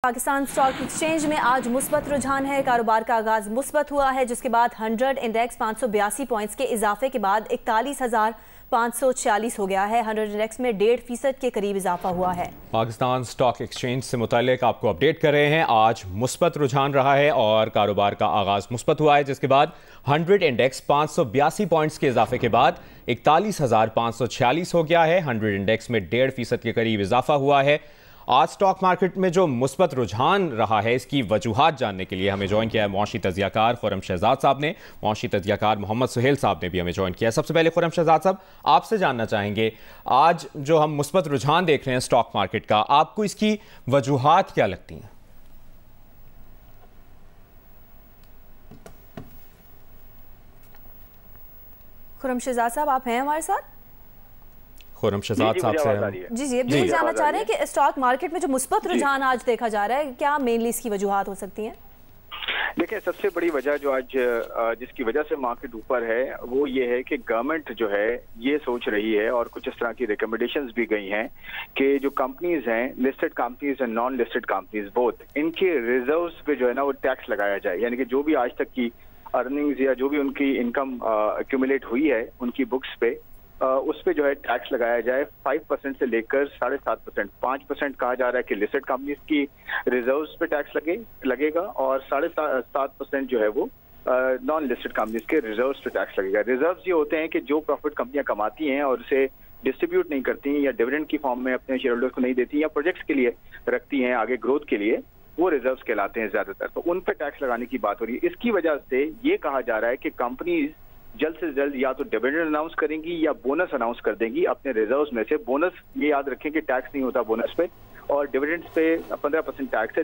Pakistan stock exchange में आज मुस्बत रुझान है। कारोबार का आगाज मुस्बत हुआ है, जिसके बाद 100 इंडेक्स 582 पॉइंट्स के इजाफे के बाद 41,546 हो गया है। 100 इंडेक्स में 1.5% के करीब इजाफा हुआ है। पाकिस्तान स्टॉक एक्सचेंज से मुतालिक आपको अपडेट कर रहे हैं। आज मुस्बत रुझान रहा है और कारोबार का आगाज मुस्बत हुआ है, जिसके बाद 100 इंडेक्स 582 पॉइंट्स के इजाफे के बाद 41,546 हो गया है। 100 इंडेक्स में 1.5% के करीब इजाफा हुआ है। आज स्टॉक मार्केट में जो मुस्बत रुझान रहा है, इसकी वजूहात जानने के लिए हमें ज्वाइन किया है मुआशी तज्जियाकार खुर्रम शहजाद साहब ने। मुआशी तज्जियाकार मोहम्मद सुहेल साहब ने भी हमें ज्वाइन किया। सबसे पहले खुर्रम शहजाद साहब, आपसे जानना चाहेंगे, आज जो हम मुस्बत रुझान देख रहे हैं स्टॉक मार्केट का, आपको इसकी वजूहात क्या लगती हैं? खुर्रम शहजाद साहब, आप हैं हमारे साथ? खुर्रम शहजाद साहब से जी अब जानना चाह रहे हैं कि स्टॉक मार्केट में जो मुस्बत रुझान आज देखा जा रहा है, क्या मेनली इसकी वजूहात हो सकती हैं? देखिए, सबसे बड़ी वजह जो आज जिसकी वजह से मार्केट ऊपर है वो ये है कि गवर्नमेंट जो है ये सोच रही है, और कुछ इस तरह की रिकमेंडेशंस भी गई हैं कि जो कंपनीज हैं, listed companies and non listed companies both, इनके रिजर्व्स पे जो है ना वो टैक्स लगाया जाए। यानी कि जो भी आज तक की अर्निंग्स या जो भी उनकी इनकम एक्यूमुलेट हुई है उनकी बुक्स पे, उस पे जो है टैक्स लगाया जाए। 5% से लेकर 7.5%, 5% कहा जा रहा है कि लिस्टेड कंपनीज की रिजर्व्स पे टैक्स लगेगा, और 7.5% जो है वो नॉन लिस्टेड कंपनीज के रिजर्व्स पे टैक्स लगेगा। रिजर्व्स ये होते हैं कि जो प्रॉफिट कंपनियां कमाती हैं और उसे डिस्ट्रीब्यूट नहीं करती हैं या डिविडेंड की फॉर्म में अपने शेयर होल्डर्स को नहीं देती या प्रोजेक्ट्स के लिए रखती हैं आगे ग्रोथ के लिए, वो रिजर्व्स कहलाते हैं ज्यादातर। तो उन पे टैक्स लगाने की बात हो रही है। इसकी वजह से ये कहा जा रहा है कि कंपनीज जल्द से जल्द या तो डिविडेंड अनाउंस करेंगी या बोनस अनाउंस कर देंगी अपने रिजर्व्स में से। बोनस ये याद रखें कि टैक्स नहीं होता बोनस पे, और डिविडेंड्स पे 15% टैक्स है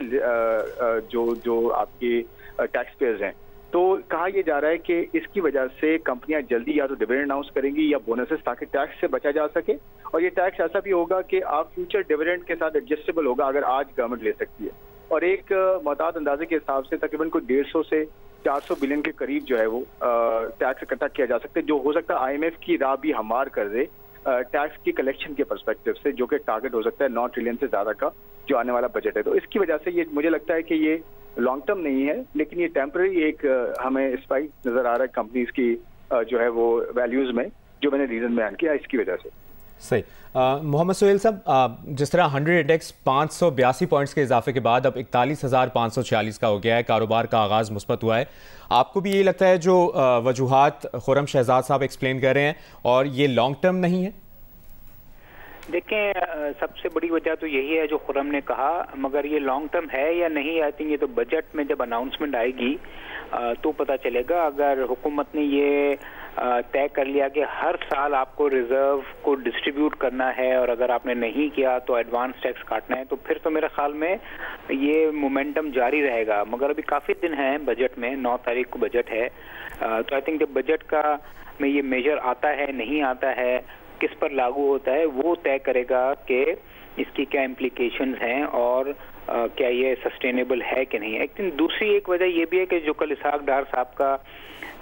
जो आपके टैक्स पेयर्स हैं। तो कहा यह जा रहा है कि इसकी वजह से कंपनियां जल्दी या तो डिविडेंड अनाउंस करेंगी या बोनसेस, ताकि टैक्स से बचा जा सके। और ये टैक्स ऐसा भी होगा कि आप फ्यूचर डिविडेंड के साथ एडजस्टेबल होगा, अगर आज गवर्नमेंट ले सकती है। और एक मुताद अंदाजे के हिसाब से तकरीबन कोई 150 से 400 बिलियन के करीब जो है वो टैक्स इकट्ठा किया जा सकता है, जो हो सकता है IMF की राह भी हमार कर दे टैक्स की कलेक्शन के पर्सपेक्टिव से, जो कि टारगेट हो सकता है 9 ट्रिलियन से ज्यादा का जो आने वाला बजट है। तो इसकी वजह से ये मुझे लगता है कि ये लॉन्ग टर्म नहीं है, लेकिन ये टेम्पररी एक हमें स्पाइक नजर आ रहा है कंपनीज की जो है वो वैल्यूज में, जो मैंने रीजन बयान किया इसकी वजह से। सही। मोहम्मद सुहेल साहब, जिस तरह 100 इंडेक्स 582 पॉइंट्स के इजाफे के बाद अब 41,546 का हो गया है, कारोबार का आगाज़ मुस्बत हुआ है, आपको भी यही लगता है जो वजूहात खुर्रम शहजाद साहब एक्सप्लेन कर रहे हैं, और ये लॉन्ग टर्म नहीं है? देखें, सबसे बड़ी वजह तो यही है जो खुर्रम ने कहा, मगर ये लॉन्ग टर्म है या नहीं, आई थिंक ये तो बजट में जब अनाउंसमेंट आएगी तो पता चलेगा। अगर हुकूमत ने ये तय कर लिया कि हर साल आपको रिजर्व को डिस्ट्रीब्यूट करना है, और अगर आपने नहीं किया तो एडवांस टैक्स काटना है, तो फिर तो मेरे ख्याल में ये मोमेंटम जारी रहेगा। मगर अभी काफ़ी दिन हैं बजट में, 9 तारीख को बजट है, तो आई थिंक जब बजट का में ये मेजर आता है नहीं आता है, किस पर लागू होता है, वो तय करेगा कि इसकी क्या इम्प्लीकेशंस हैं और क्या ये सस्टेनेबल है कि नहीं। लेकिन दूसरी एक वजह ये भी है कि जो कल इसहाक डार साहब का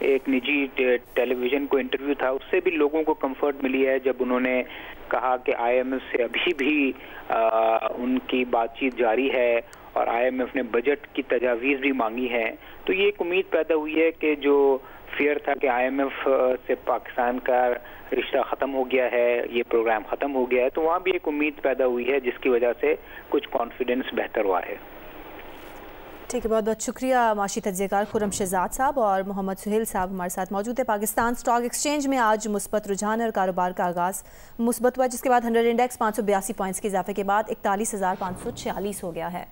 एक निजी टेलीविजन को इंटरव्यू था, उससे भी लोगों को कंफर्ट मिली है जब उन्होंने कहा कि IMF से अभी भी उनकी बातचीत जारी है और IMF ने बजट की तजावीज़ भी मांगी है। तो ये एक उम्मीद पैदा हुई है कि जो फियर था कि IMF से पाकिस्तान का रिश्ता ख़त्म हो गया है, ये प्रोग्राम ख़त्म हो गया है, तो वहाँ भी एक उम्मीद पैदा हुई है, जिसकी वजह से कुछ कॉन्फिडेंस बेहतर हुआ है। ठीक है, बहुत बहुत शुक्रिया मुआशी तज्जियाकार खुर्रम शहजाद साहब और मोहम्मद सुहेल साहब हमारे साथ मौजूद है। पाकिस्तान स्टॉक एक्सचेंज में आज मुस्बत रुझान और कारोबार का आगाज़ मुस्बत हुआ, जिसके बाद 100 इंडेक्स 582 पॉइंट्स के इजाफे के बाद 41,546 हो गया है।